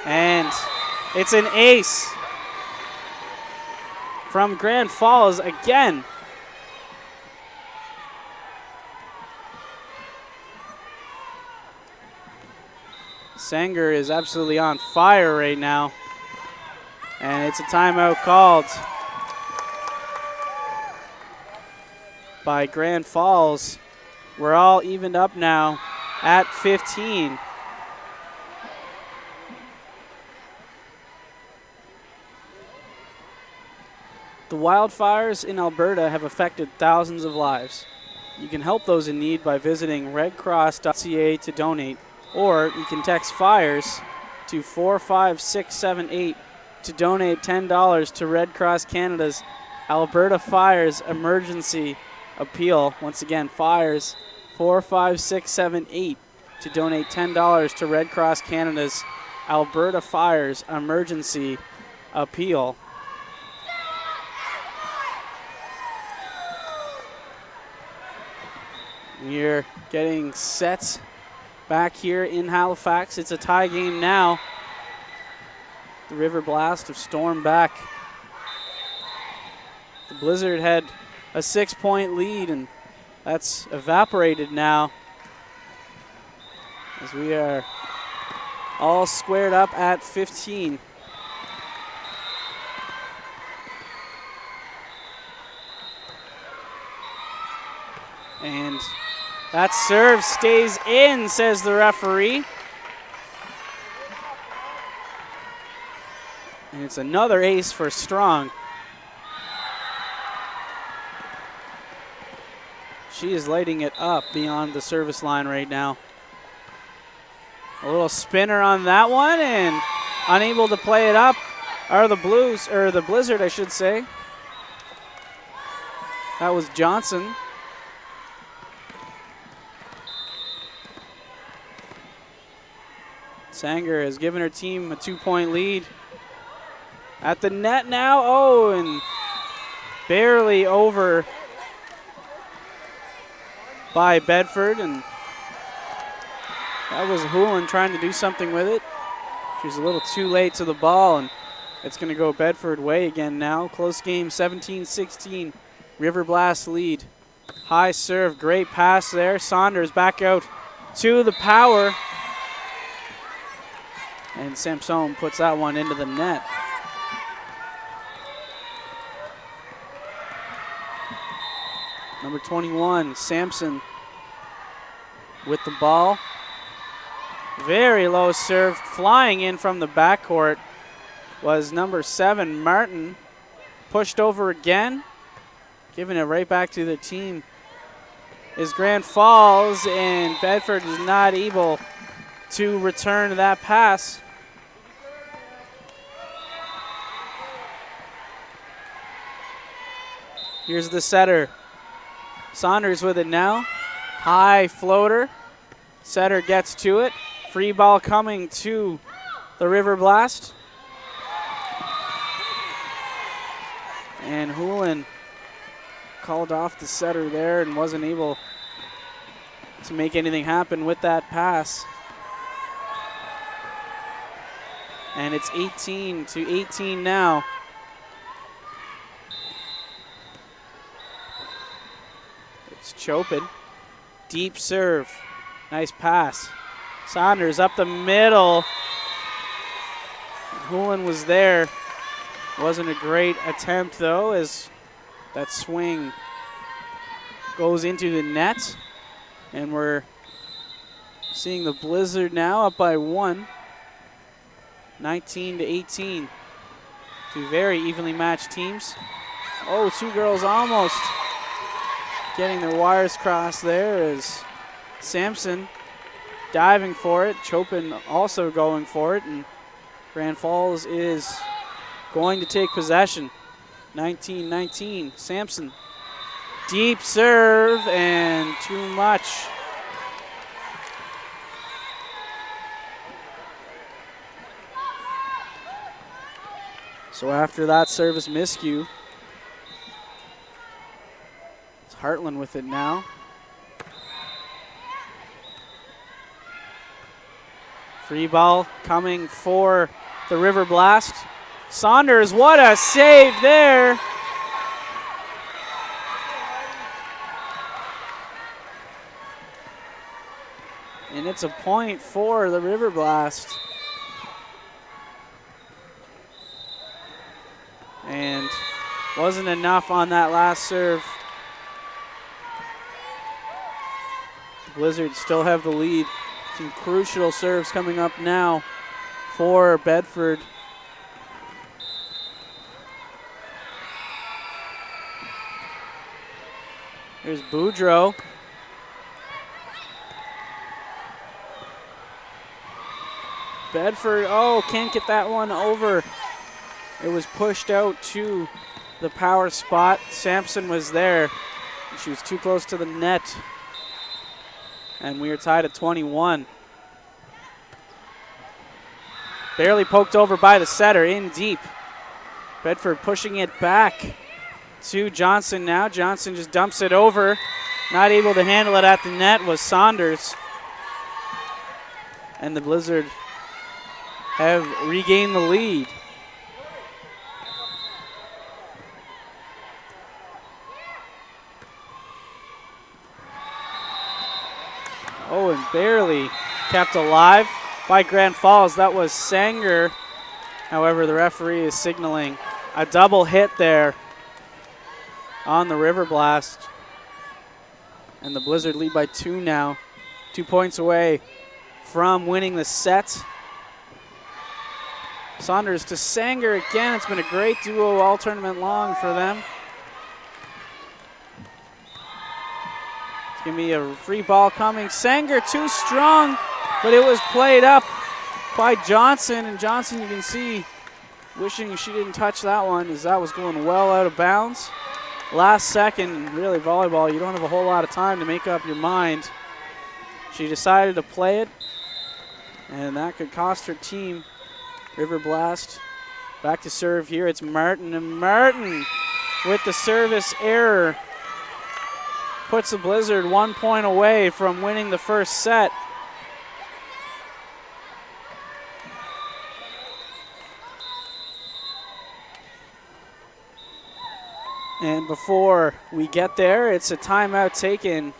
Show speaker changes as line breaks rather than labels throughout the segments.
And it's an ace from Grand Falls again. Sanger is absolutely on fire right now. And it's a timeout called by Grand Falls. We're all evened up now at 15. The wildfires in Alberta have affected thousands of lives. You can help those in need by visiting redcross.ca to donate, or you can text FIRES to 45678 to donate $10 to Red Cross Canada's Alberta Fires Emergency Appeal. Once again, FIRES 45678 to donate $10 to Red Cross Canada's Alberta Fires Emergency Appeal. We're getting set back here in Halifax. It's a tie game now. The Riverblast have stormed back. The Blizzard had a 6-point lead, and that's evaporated now as we are all squared up at 15. And that serve stays in, says the referee. And it's another ace for Strong. She is lighting it up beyond the service line right now. A little spinner on that one, and unable to play it up are the Blues, or the Blizzard, I should say. That was Johnson. Sanger has given her team a 2-point lead. At the net now, oh, and barely over by Bedford, and that was Hoolan trying to do something with it. She was a little too late to the ball, and it's going to go Bedford way again now. Close game, 17-16. Riverblast lead. High serve, great pass there. Saunders back out to the power. And Samson puts that one into the net. Number 21, Sampson with the ball. Very low serve, flying in from the backcourt was number 7, Martin. Pushed over again, giving it right back to the team is Grand Falls, and Bedford is not able to return that pass. Here's the setter. Saunders with it now. High floater. Setter gets to it. Free ball coming to the Riverblast. And Hoolan called off the setter there and wasn't able to make anything happen with that pass. And it's 18-18 now. Chopin, deep serve, nice pass. Saunders up the middle. Hoolan was there. Wasn't a great attempt though, as that swing goes into the net. And we're seeing the Blizzard now up by 1, 19-18. Two very evenly matched teams. Oh, two girls almost getting their wires crossed there is Sampson diving for it. Chopin also going for it, and Grand Falls is going to take possession. 19-19, Sampson. Deep serve and too much. So after that service miscue, Hartland with it now. Free ball coming for the Riverblast. Saunders, what a save there. And it's a point for the Riverblast. And wasn't enough on that last serve. The Blizzards still have the lead. Some crucial serves coming up now for Bedford. Here's Boudreau. Bedford, can't get that one over. It was pushed out to the power spot. Sampson was there. She was too close to the net. And we are tied at 21. Barely poked over by the setter, in deep. Bedford pushing it back to Johnson now. Johnson just dumps it over. Not able to handle it at the net was Saunders. And the Blizzard have regained the lead. Oh, and barely kept alive by Grand Falls. That was Sanger. However, the referee is signaling a double hit there on the Riverblast. And the Blizzard lead by 2 now. 2 points away from winning the set. Saunders to Sanger again. It's been a great duo all tournament long for them. It's going to be a free ball coming. Sanger too strong, but it was played up by Johnson. And Johnson, you can see, wishing she didn't touch that one as that was going well out of bounds. Last second, really volleyball, you don't have a whole lot of time to make up your mind. She decided to play it, and that could cost her team. Riverblast back to serve here. It's Martin, and Martin with the service error puts the Blizzard 1 point away from winning the first set. And before we get there, it's a timeout taken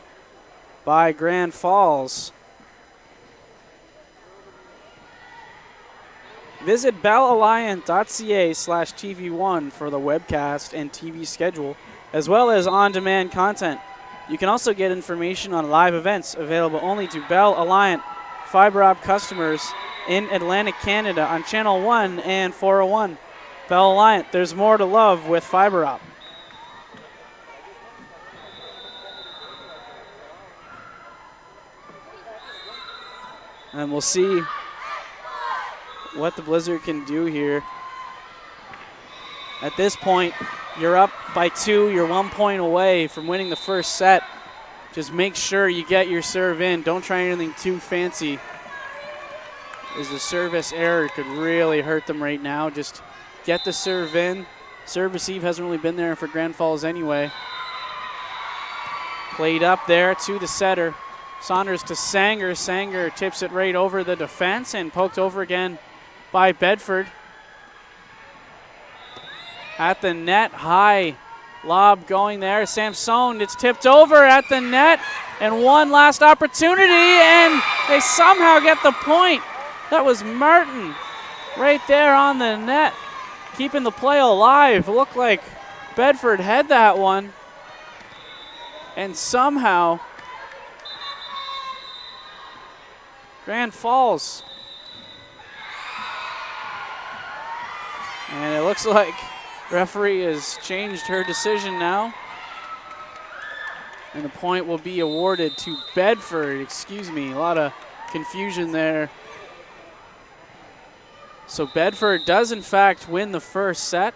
by Grand Falls. Visit bellalliant.ca/TV1 for the webcast and TV schedule, as well as on-demand content. You can also get information on live events available only to Bell Alliant fiber optic customers in Atlantic Canada on Channel 1 and 401. Bell Alliant, there's more to love with fiber optic. And we'll see what the Blizzard can do here. At this point, you're up by 2. You're 1 point away from winning the first set. Just make sure you get your serve in. Don't try anything too fancy, as the service error could really hurt them right now. Just get the serve in. Serve receive hasn't really been there for Grand Falls anyway. Played up there to the setter. Saunders to Sanger. Sanger tips it right over the defense and poked over again by Bedford. At the net, high lob going there. Samson, it's tipped over at the net, and one last opportunity, and they somehow get the point. That was Martin right there on the net, keeping the play alive. It looked like Bedford had that one, and somehow Grand Falls. And it looks like referee has changed her decision now. And the point will be awarded to Bedford. Excuse me, a lot of confusion there. So Bedford does in fact win the first set.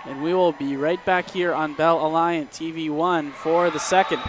And we will be right back here on Bell Alliant TV1 for the second.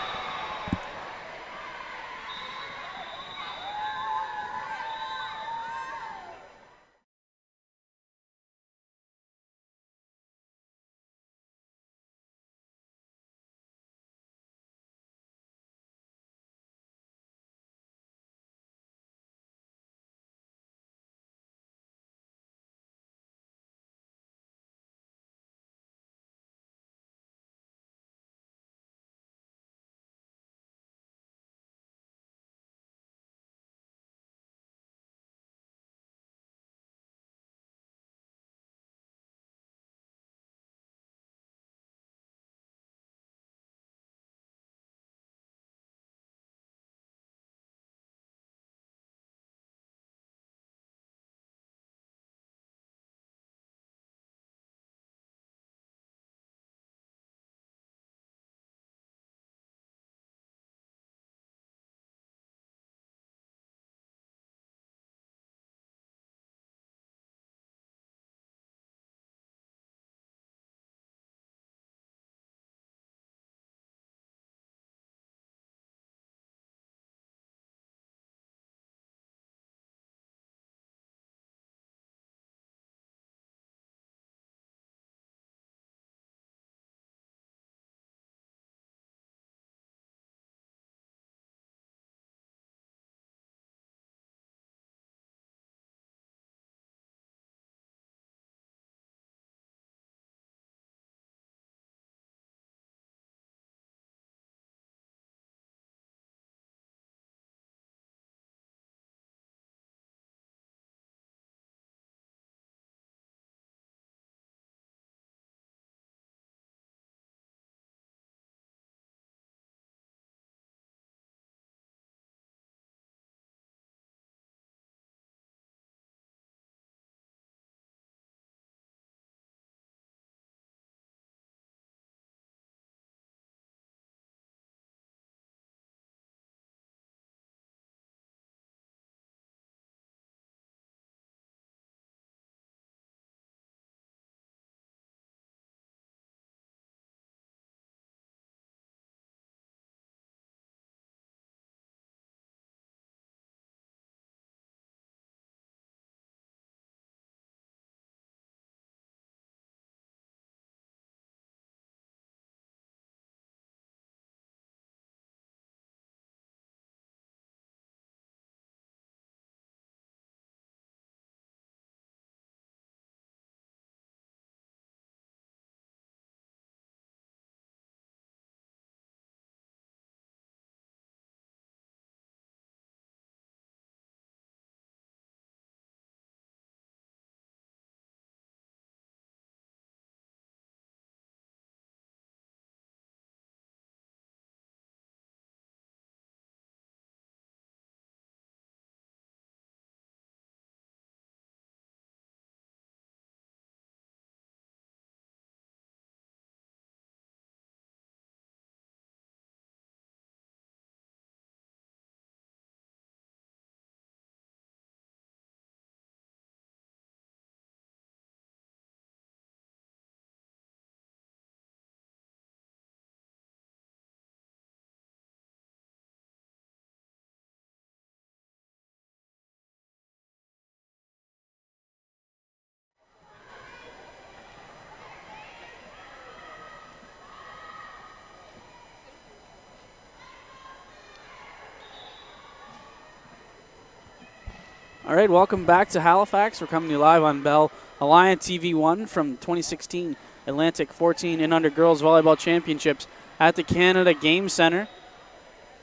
All right, welcome back to Halifax. We're coming to you live on Bell Alliance TV1 from 2016 Atlantic 14 and under Girls Volleyball Championships at the Canada Game Centre.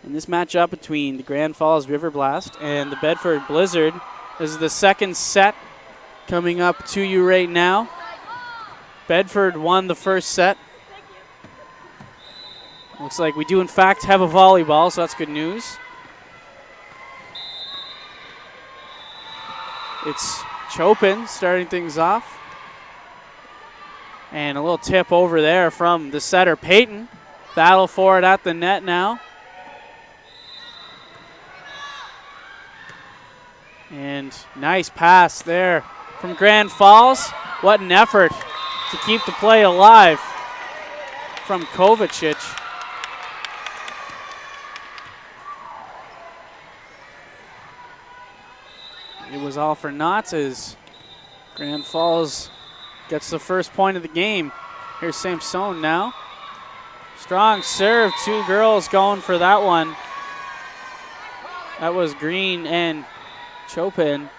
In this matchup between the Grand Falls Riverblast and the Bedford Blizzard, this is the second set coming up to you right now. Bedford won the first set. Looks like we do in fact have a volleyball, so that's good news. It's Chopin starting things off. And a little tip over there from the setter, Peyton. Battle for it at the net now. And nice pass there from Grand Falls. What an effort to keep the play alive from Kovacic. It was all for naught as Grand Falls gets the first point of the game. Here's Samson now. Strong serve, two girls going for that one. That was Green and Chopin.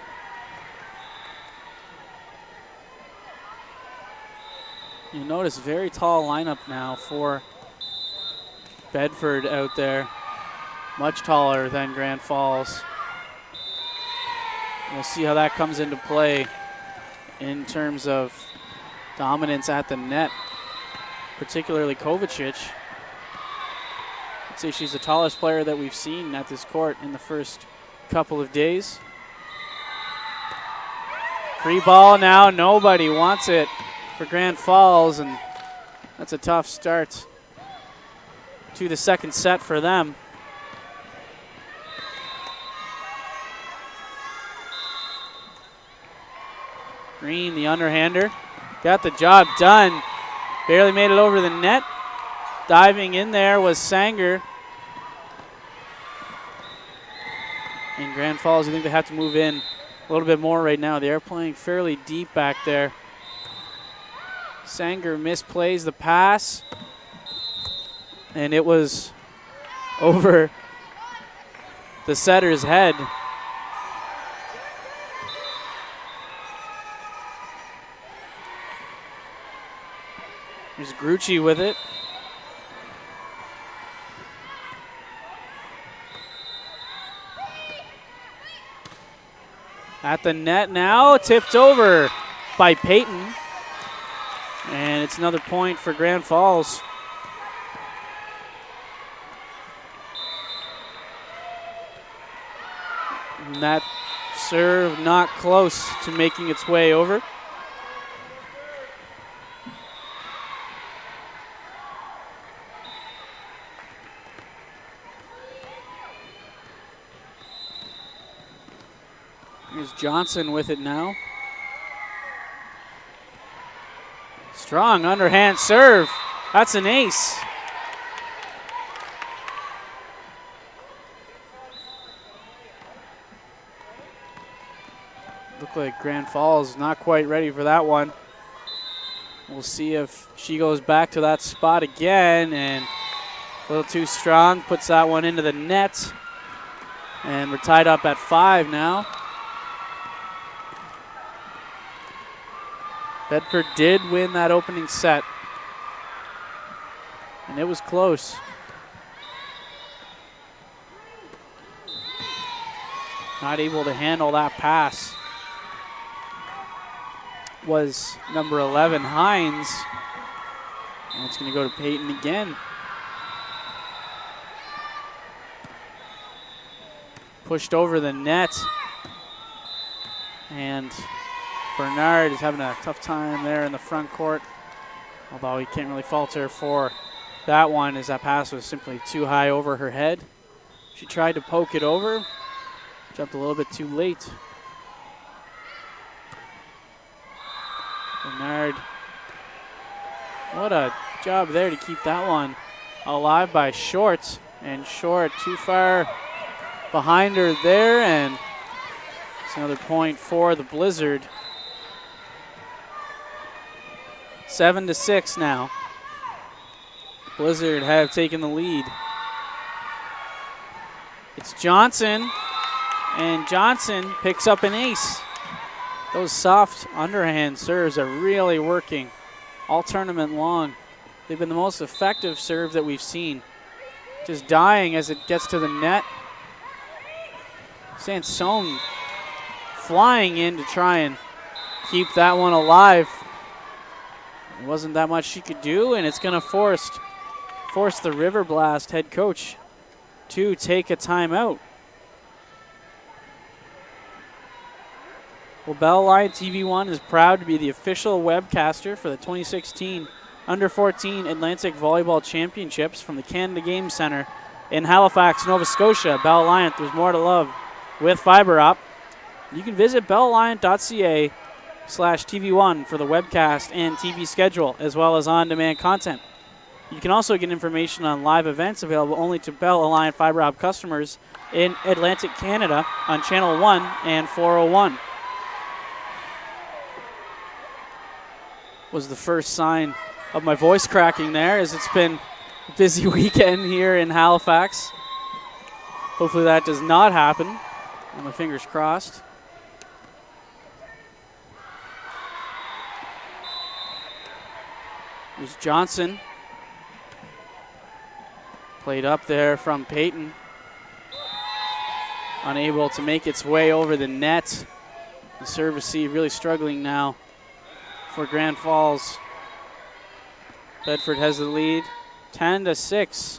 You notice very tall lineup now for Bedford out there. Much taller than Grand Falls. We'll see how that comes into play in terms of dominance at the net, particularly Kovacic. I'd say she's the tallest player that we've seen at this court in the first couple of days. Free ball now, nobody wants it for Grand Falls, and that's a tough start to the second set for them. Green, the underhander, got the job done. Barely made it over the net. Diving in there was Sanger. And Grand Falls, I think they have to move in a little bit more right now. They are playing fairly deep back there. Sanger misplays the pass. And it was over the setter's head. There's Grucci with it. At the net now, tipped over by Peyton. And it's another point for Grand Falls. And that serve not close to making its way over. Here's Johnson with it now. Strong underhand serve. That's an ace. Looked like Grand Falls not quite ready for that one. We'll see if she goes back to that spot again, and a little too strong, puts that one into the net. And we're tied up at 5 now. Bedford did win that opening set, and it was close. Not able to handle that pass was number 11, Hines. And it's going to go to Peyton again. Pushed over the net. And Bernard is having a tough time there in the front court, although he can't really fault her for that one, as that pass was simply too high over her head. She tried to poke it over, jumped a little bit too late. Bernard, what a job there to keep that one alive by Short, and Short too far behind her there, and it's another point for the Blizzard. 7-6 now. Blizzard have taken the lead. It's Johnson, And Johnson picks up an ace. Those soft underhand serves are really working all tournament long. They've been the most effective serve that we've seen. Just dying as it gets to the net. Sansone flying in to try and keep that one alive. It wasn't that much she could do, and it's going to force the Riverblast head coach to take a timeout. Well, Bell Alliance TV1 is proud to be the official webcaster for the 2016 Under-14 Atlantic Volleyball Championships from the Canada Games Centre in Halifax, Nova Scotia. Bell Alliance, there's more to love with FiberOp. You can visit bellalliance.ca/TV1 for the webcast and TV schedule, as well as on-demand content. You can also get information on live events available only to Bell Alliance FiberOp customers in Atlantic Canada on Channel 1 and 401. Was the first sign of my voice cracking there, as it's been a busy weekend here in Halifax. Hopefully that does not happen. And my fingers crossed. There's Johnson. Played up there from Peyton. Unable to make its way over the net. The serve receive really struggling now for Grand Falls. Bedford has the lead, 10-6.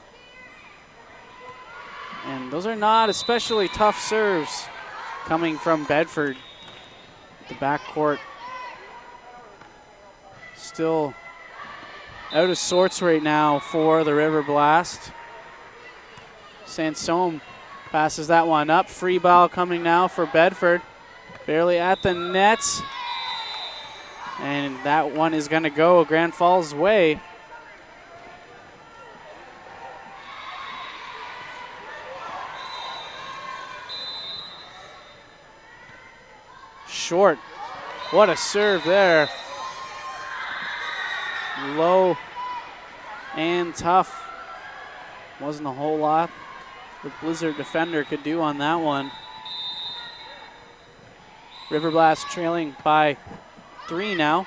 And those are not especially tough serves coming from Bedford. The backcourt still out of sorts right now for the Riverblast. Sansone passes that one up. Free ball coming now for Bedford. Barely at the net. And that one is going to go Grand Falls' way. Short. What a serve there. Low and tough. Wasn't a whole lot the Blizzard defender could do on that one. Riverblast trailing by 3 now.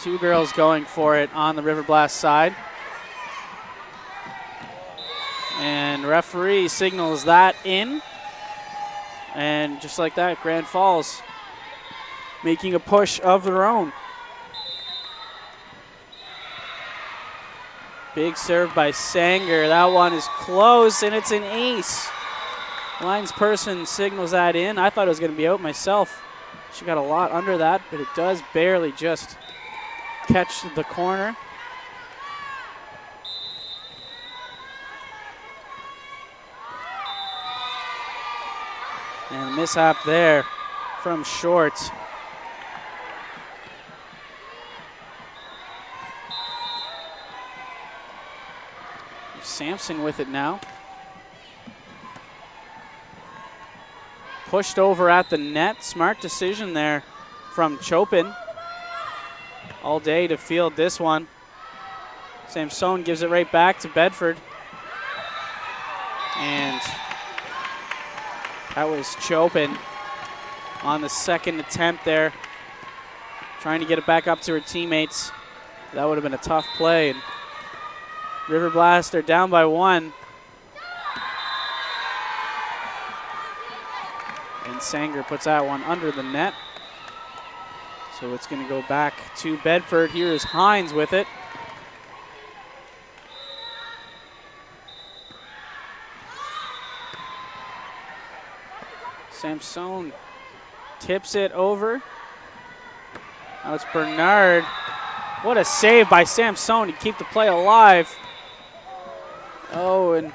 Two girls going for it on the Riverblast side. And referee signals that in. And just like that, Grand Falls making a push of their own. Big serve by Sanger. That one is close, and it's an ace. Linesperson signals that in. I thought it was going to be out myself. She got a lot under that, but it does barely just catch the corner. And a mishap there from short. Sampson with it now. Pushed over at the net. Smart decision there from Chopin. All day to field this one. Sampson gives it right back to Bedford. And that was Chopin on the second attempt there. Trying to get it back up to her teammates. That would have been a tough play. And Riverblast are down by 1. And Sanger puts that one under the net. So it's going to go back to Bedford. Here is Hines with it. Sampson tips it over. Now it's Bernard. What a save by Sampson to keep the play alive. Oh, and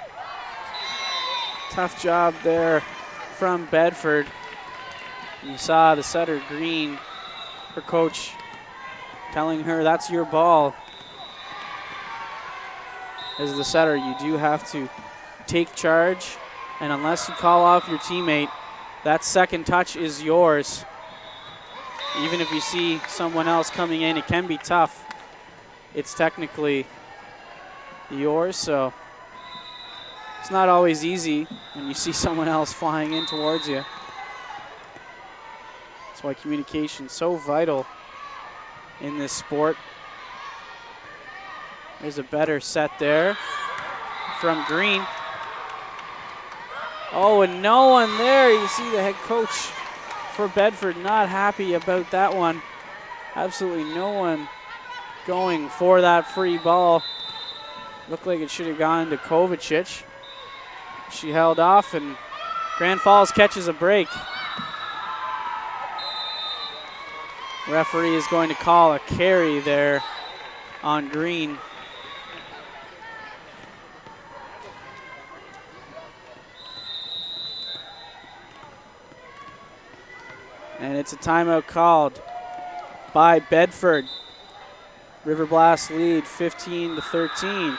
tough job there from Bedford. And you saw the setter, Green, her coach, telling her that's your ball. As the setter, you do have to take charge, and unless you call off your teammate, that second touch is yours. Even if you see someone else coming in, it can be tough. It's technically yours, so it's not always easy when you see someone else flying in towards you. That's why communication is so vital in this sport. There's a better set there from Green. Oh, and no one there. You see the head coach for Bedford not happy about that one. Absolutely no one going for that free ball. Looked like it should have gone to Kovacic. She held off, and Grand Falls catches a break. Referee is going to call a carry there on Green. And it's a timeout called by Bedford. Riverblast lead 15-13.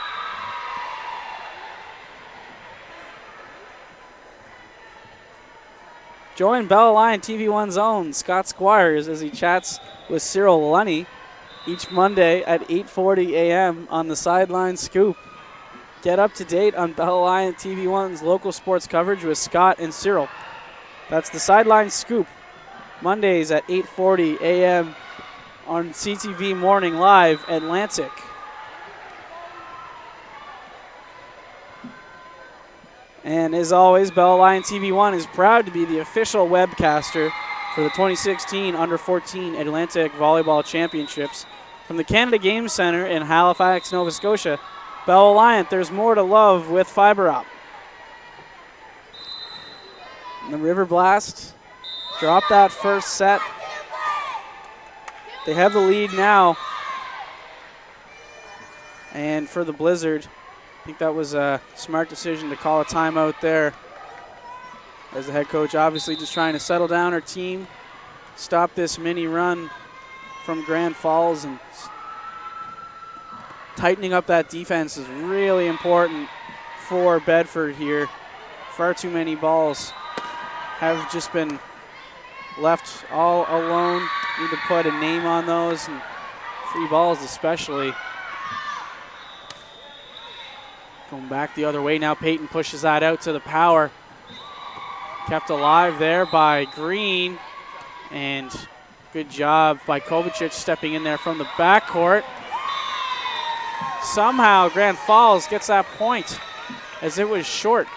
Join Bell Lion TV1's own Scott Squires as he chats with Cyril Lunny each Monday at 8:40 a.m. on the Sideline Scoop. Get up to date on Bell Lion TV1's local sports coverage with Scott and Cyril. That's the Sideline Scoop, Mondays at 8:40 a.m. on CTV Morning Live Atlantic. And as always, Bell Lion TV1 is proud to be the official webcaster for the 2016 Under-14 Atlantic Volleyball Championships. From the Canada Games Centre in Halifax, Nova Scotia, Bell Alliant, there's more to love with fiber op. And the Riverblast drop that first set. They have the lead now. And for the Blizzard, I think that was a smart decision to call a timeout there, as the head coach obviously just trying to settle down her team, stop this mini run from Grand Falls, and tightening up that defense is really important for Bedford here. Far too many balls have just been left all alone. Need to put a name on those, and free balls especially. Going back the other way now, Peyton pushes that out to the power. Kept alive there by Green, and good job by Kovacic stepping in there from the backcourt. Somehow Grand Falls gets that point as it was short.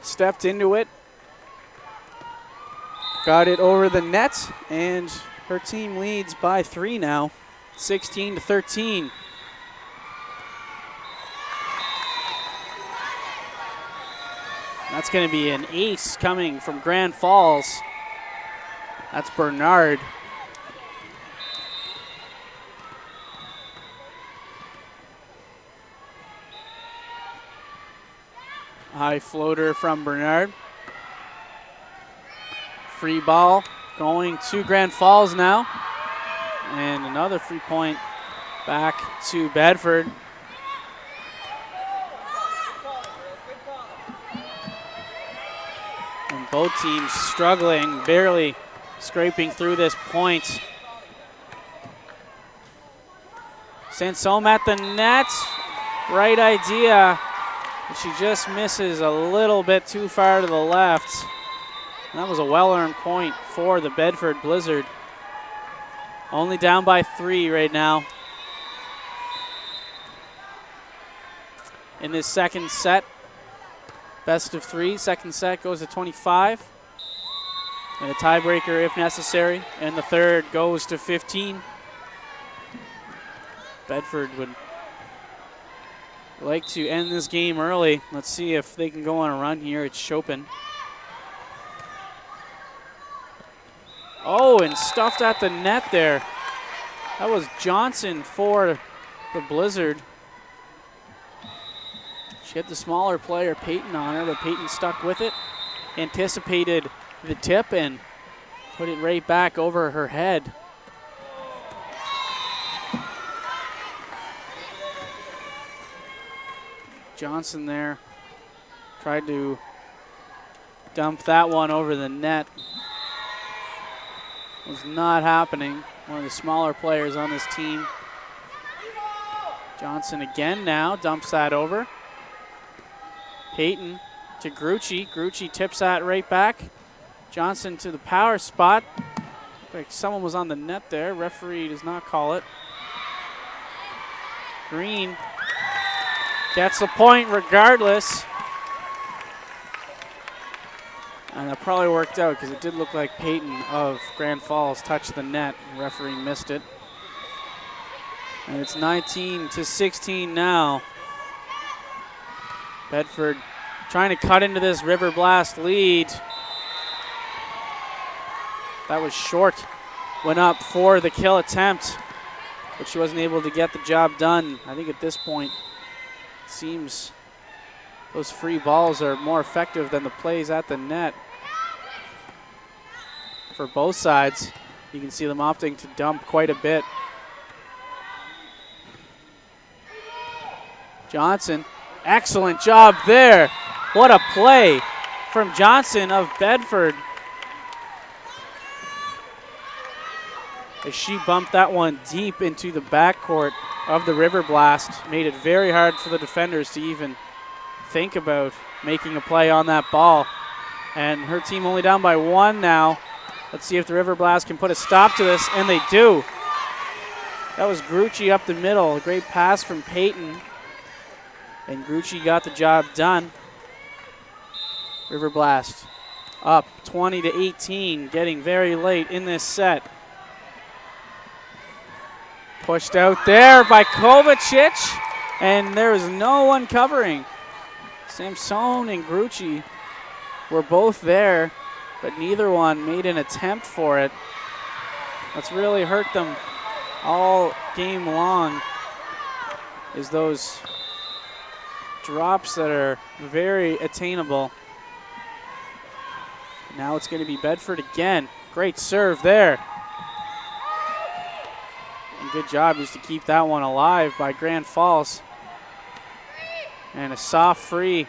Stepped into it, got it over the net, and her team leads by 3 now, 16-13. That's going to be an ace coming from Grand Falls. That's Bernard. High floater from Bernard. Free ball going to Grand Falls now. And another free point back to Bedford. And both teams struggling, barely scraping through this point. Sansom at the net. Right idea. She just misses a little bit too far to the left. And that was a well-earned point for the Bedford Blizzard. Only down by 3 right now. In this second set, best of 3. Second set goes to 25. And a tiebreaker if necessary. And the third goes to 15. Bedford would like to end this game early. Let's see if they can go on a run here. It's Chopin. Oh, and stuffed at the net there. That was Johnson for the Blizzard. She had the smaller player, Peyton, on her, but Peyton stuck with it, anticipated the tip, and put it right back over her head. Johnson there tried to dump that one over the net. Was not happening. One of the smaller players on this team. Johnson again now, dumps that over. Payton to Grucci. Grucci tips that right back. Johnson to the power spot. Like someone was on the net there. Referee does not call it. Green gets the point regardless. And that probably worked out because it did look like Payton of Grand Falls touched the net. The referee missed it. And it's 19-16 now. Bedford trying to cut into this Riverblast lead. That was short. Went up for the kill attempt, but she wasn't able to get the job done. I think at this point, it seems those free balls are more effective than the plays at the net. For both sides, you can see them opting to dump quite a bit. Johnson, excellent job there. What a play from Johnson of Bedford. As she bumped that one deep into the backcourt of the Riverblast. Made it very hard for the defenders to even think about making a play on that ball. And her team only down by 1 now. Let's see if the Riverblast can put a stop to this, and they do. That was Grucci up the middle. A great pass from Payton. And Grucci got the job done. Riverblast up 20-18, getting very late in this set. Pushed out there by Kovacic, and there was no one covering. Samson and Grucci were both there, but neither one made an attempt for it. That's really hurt them all game long, is those drops that are very attainable. Now it's going to be Bedford again. Great serve there. And good job just to keep that one alive by Grand Falls. And a soft free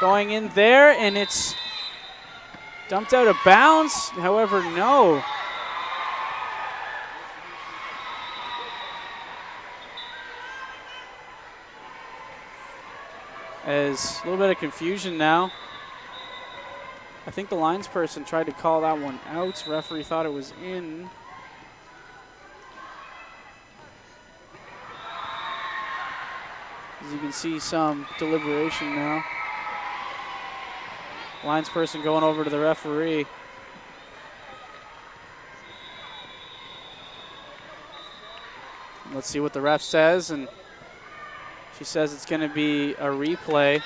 going in there, and it's dumped out of bounds. However, no. As a little bit of confusion now. I think the linesperson tried to call that one out. Referee thought it was in. As you can see, some deliberation now. Linesperson going over to the referee. Let's see what the ref says, and she says it's going to be a replay.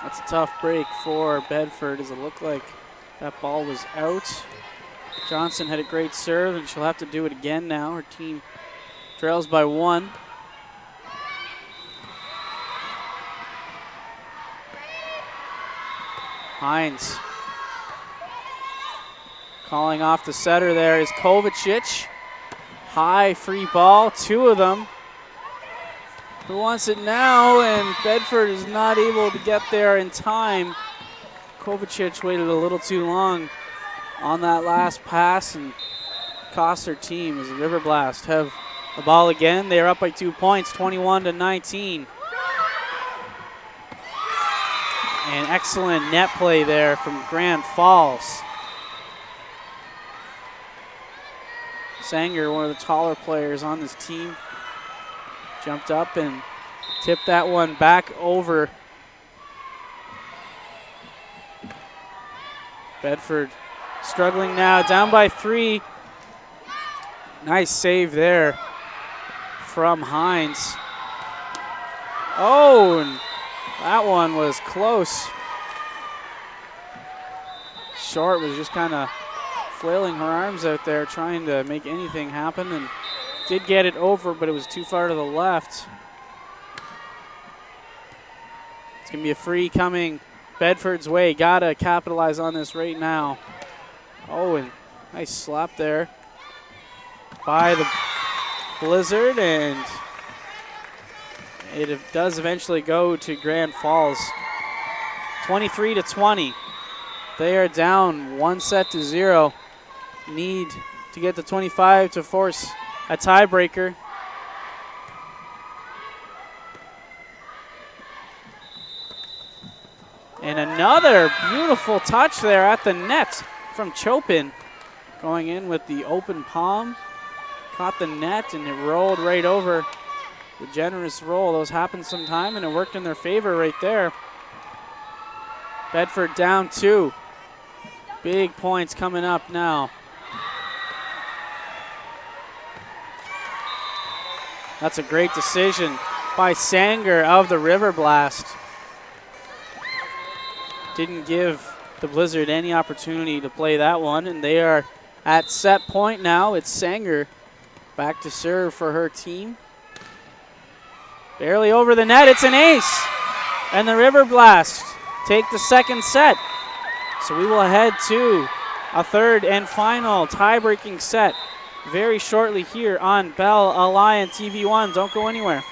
That's a tough break for Bedford, as it looked like that ball was out. Johnson had a great serve, and she'll have to do it again now. Her team trails by 1. Hines calling off the setter there is Kovacic. High free ball, 2 of them. Who wants it now? And Bedford is not able to get there in time. Kovacic waited a little too long on that last pass and cost their team as the Riverblast have the ball again. They are up by 2 points, 21-19. An excellent net play there from Grand Falls. Sanger, one of the taller players on this team, jumped up and tipped that one back over. Bedford struggling now, down by 3. Nice save there from Hines. Oh, and that one was close. Short was just kind of flailing her arms out there, trying to make anything happen, and did get it over, but it was too far to the left. It's going to be a free coming Bedford's way. Got to capitalize on this right now. Oh, and nice slap there by the Blizzard, and it does eventually go to Grand Falls. 23-20. They are down 1-0. Need to get to 25 to force a tiebreaker. And another beautiful touch there at the net from Chopin. Going in with the open palm. Caught the net and it rolled right over. The generous roll. Those happen sometime and it worked in their favor right there. Bedford down 2. Big points coming up now. That's a great decision by Sanger of the Riverblast. Didn't give the Blizzard any opportunity to play that one, and they are at set point now. It's Sanger back to serve for her team. Barely over the net, it's an ace. And the Riverblast take the second set. So we will head to a third and final tie-breaking set very shortly here on Bell Alliant TV1. Don't go anywhere.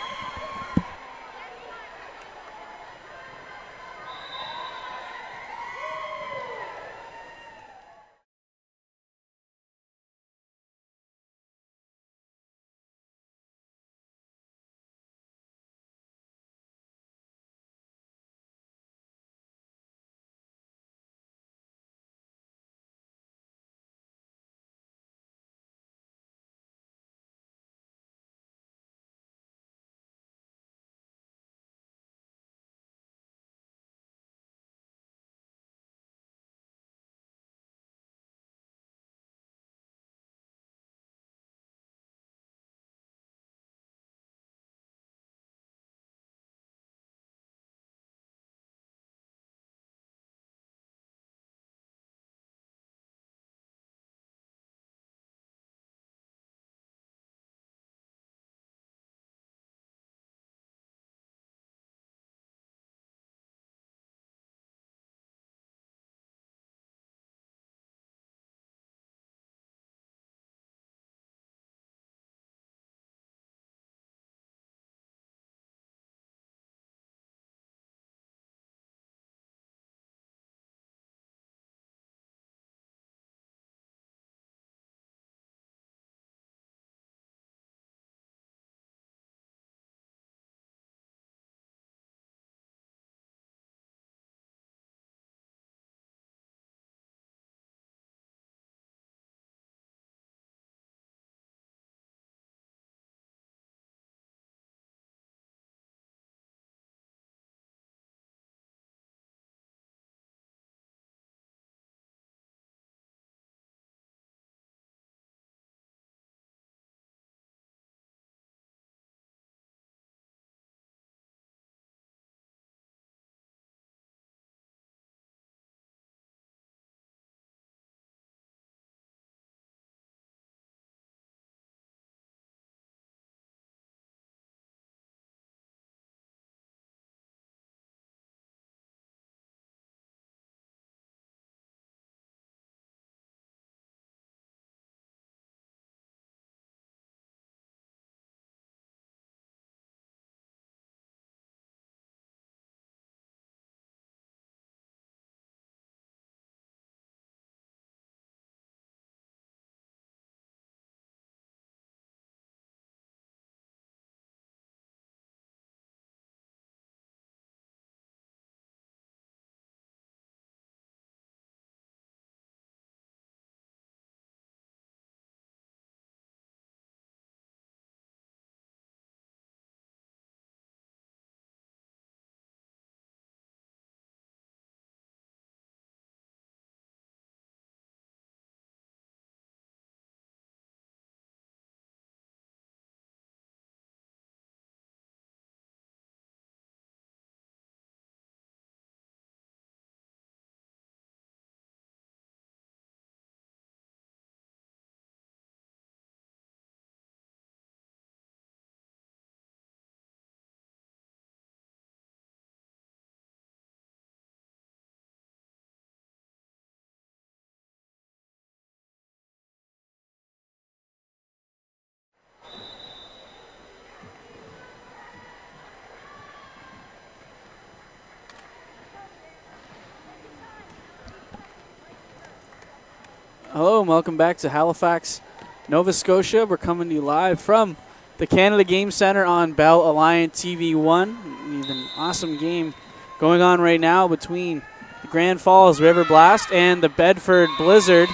Hello and welcome back to Halifax Nova Scotia. We're coming to you live from the Canada Game Centre on Bell Alliant TV1. We have an awesome game going on right now between the Grand Falls Riverblast and the Bedford Blizzard.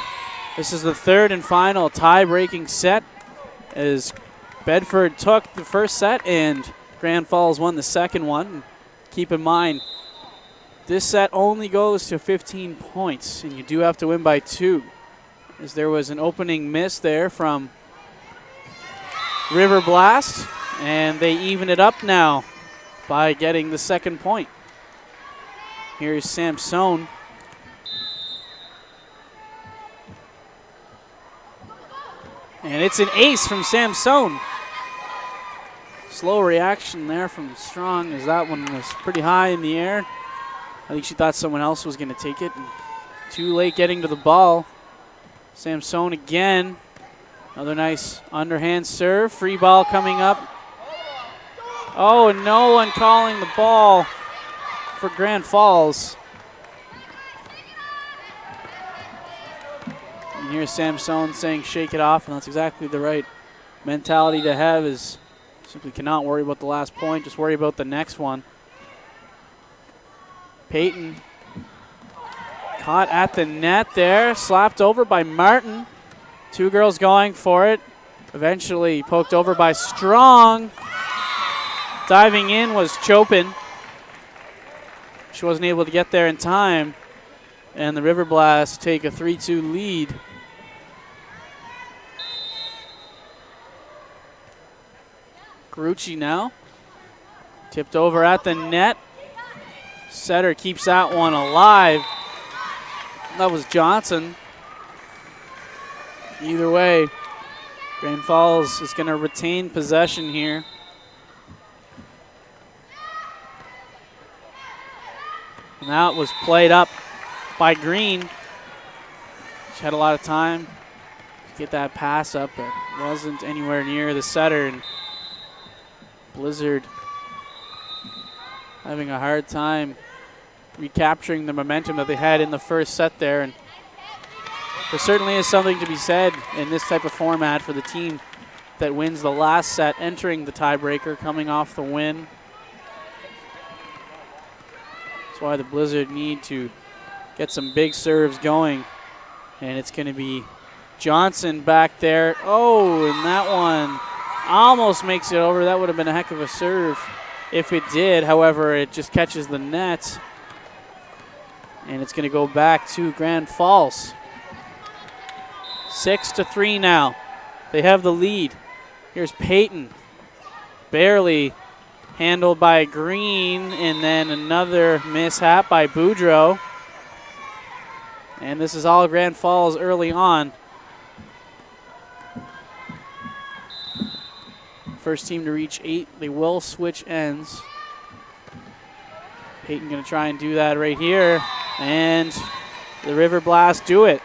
This is the third and final tie-breaking set as Bedford took the first set and Grand Falls won the second one. Keep in mind, this set only goes to 15 points, and you do have to win by 2. As there was an opening miss there from Riverblast, and they even it up now by getting the second point. Here's Samson. And it's an ace from Samson. Slow reaction there from Strong as that one was pretty high in the air. I think she thought someone else was going to take it. And too late getting to the ball. Samson again. Another nice underhand serve. Free ball coming up. Oh, no one calling the ball for Grand Falls. And here's Samson saying shake it off, and that's exactly the right mentality to have, is simply cannot worry about the last point, just worry about the next one. Peyton caught at the net there, slapped over by Martin. Two girls going for it. Eventually poked over by Strong. Diving in was Chopin. She wasn't able to get there in time. And the Riverblast take a 3-2 lead. Carucci now. Tipped over at the net. Setter keeps that one alive. That was Johnson. Either way, Grand Falls is going to retain possession here. And that was played up by Green. She had a lot of time to get that pass up, but wasn't anywhere near the setter. And Blizzard having a hard time recapturing the momentum that they had in the first set there. And there certainly is something to be said in this type of format for the team that wins the last set, entering the tiebreaker, coming off the win. That's why the Blizzard need to get some big serves going. And it's going to be Johnson back there. Oh, and that one almost makes it over. That would have been a heck of a serve if it did. However, it just catches the net. And it's going to go back to Grand Falls. 6-3 now. They have the lead. Here's Peyton. Barely handled by Green, and then another mishap by Boudreau. And this is all Grand Falls early on. First team to reach 8. They will switch ends. Peyton going to try and do that right here. And the Riverblast do it.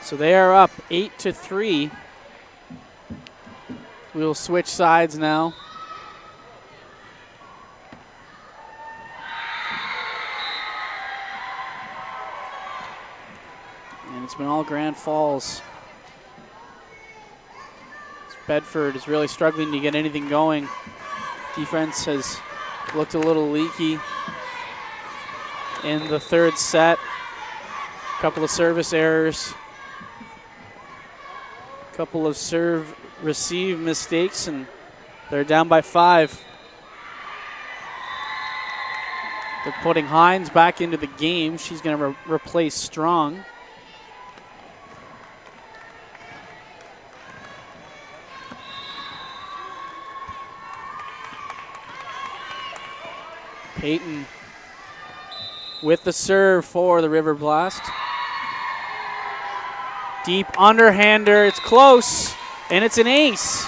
So they are up 8-3. We'll switch sides now. And it's been all Grand Falls. Bedford is really struggling to get anything going. Defense has looked a little leaky in the third set. A couple of service errors. A couple of serve receive mistakes, and they're down by 5. They're putting Hines back into the game. She's going to replace Strong. Peyton with the serve for the Riverblast. Deep underhander, it's close, and it's an ace.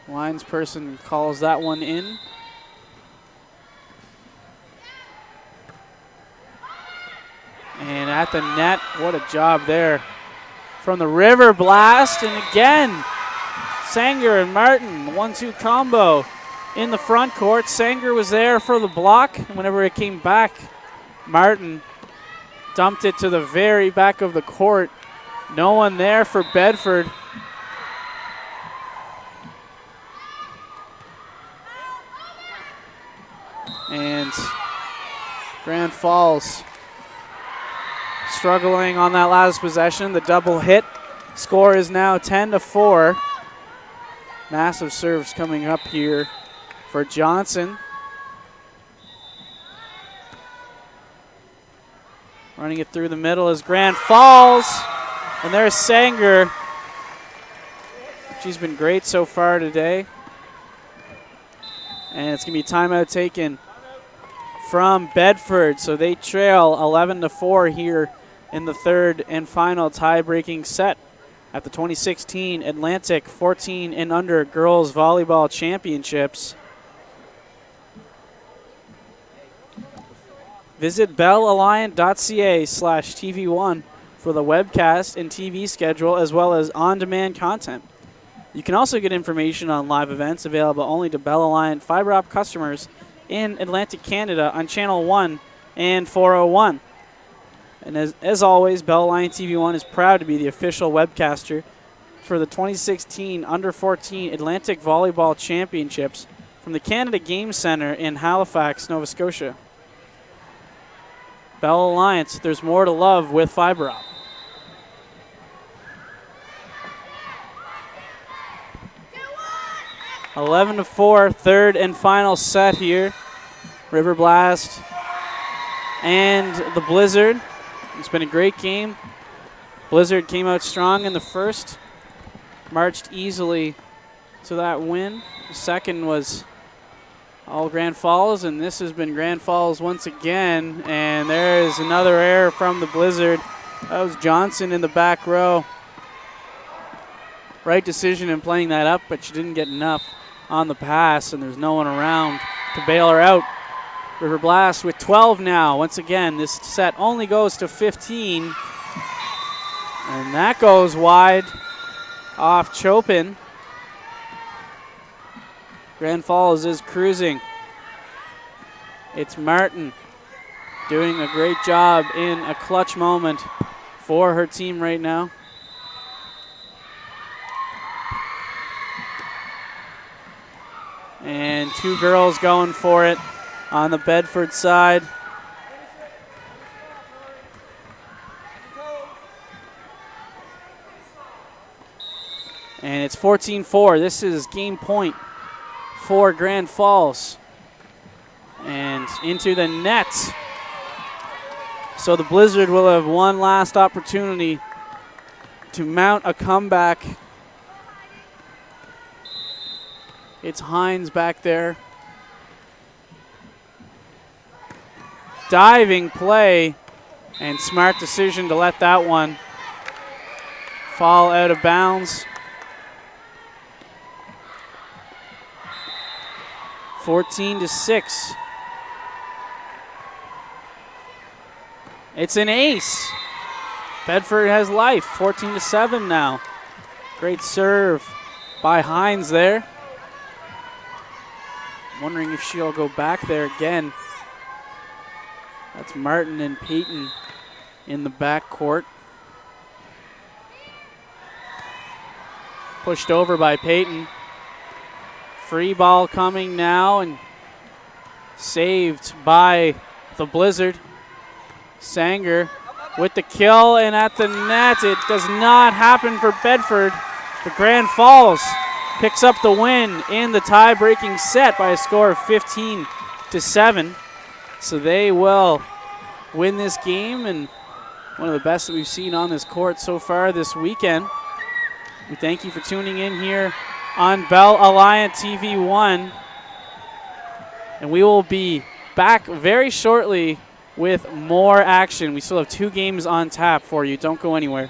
Linesperson calls that one in. And at the net, what a job there from the Riverblast. And again, Sanger and Martin, 1-2 combo. in the front court. Sanger was there for the block. Whenever it came back, Martin dumped it to the very back of the court. No one there for Bedford. And Grand Falls struggling on that last possession. The double hit. Score is now 10-4. Massive serves coming up here for Johnson. Running it through the middle is Grand Falls. And there's Sanger. She's been great so far today. And it's going to be timeout taken from Bedford. So they trail 11-4 here in the third and final tie-breaking set at the 2016 Atlantic 14 and under Girls Volleyball Championships. Visit bellalliant.ca/TV1 for the webcast and TV schedule as well as on-demand content. You can also get information on live events available only to Bell Alliant fiber optic customers in Atlantic Canada on Channel 1 and 401. And as always, Bell Alliant TV1 is proud to be the official webcaster for the 2016 Under-14 Atlantic Volleyball Championships from the Canada Game Centre in Halifax, Nova Scotia. Bell Alliance, there's more to love with fiber optic. (11-4), third and final set here. Riverblast and the Blizzard. It's been a great game. Blizzard came out strong in the first, marched easily to that win. The second was all Grand Falls, and this has been Grand Falls once again. And there is another error from the Blizzard. That was Johnson in the back row. Right decision in playing that up, but she didn't get enough on the pass, and there's no one around to bail her out. Riverblast with 12 now. Once again, this set only goes to 15. And that goes wide off Chopin. Grand Falls is cruising. It's Martin doing a great job in a clutch moment for her team right now. And two girls going for it on the Bedford side. And it's 14-4. This is game point for Grand Falls. And into the net. So the Blizzard will have one last opportunity to mount a comeback. It's Hines back there. Diving play and smart decision to let that one fall out of bounds. 14-6. It's an ace. Bedford has life. 14-7 now. Great serve by Hines there. Wondering if she'll go back there again. That's Martin and Peyton in the backcourt. Pushed over by Peyton. Free ball coming now and saved by the Blizzard. Sanger with the kill and at the net. It does not happen for Bedford. The Grand Falls picks up the win in the tie-breaking set by a score of 15-7. So they will win this game, and one of the best that we've seen on this court so far this weekend. We thank you for tuning in here on Bell Alliant TV1. And we will be back very shortly with more action. We still have two games on tap for you. Don't go anywhere.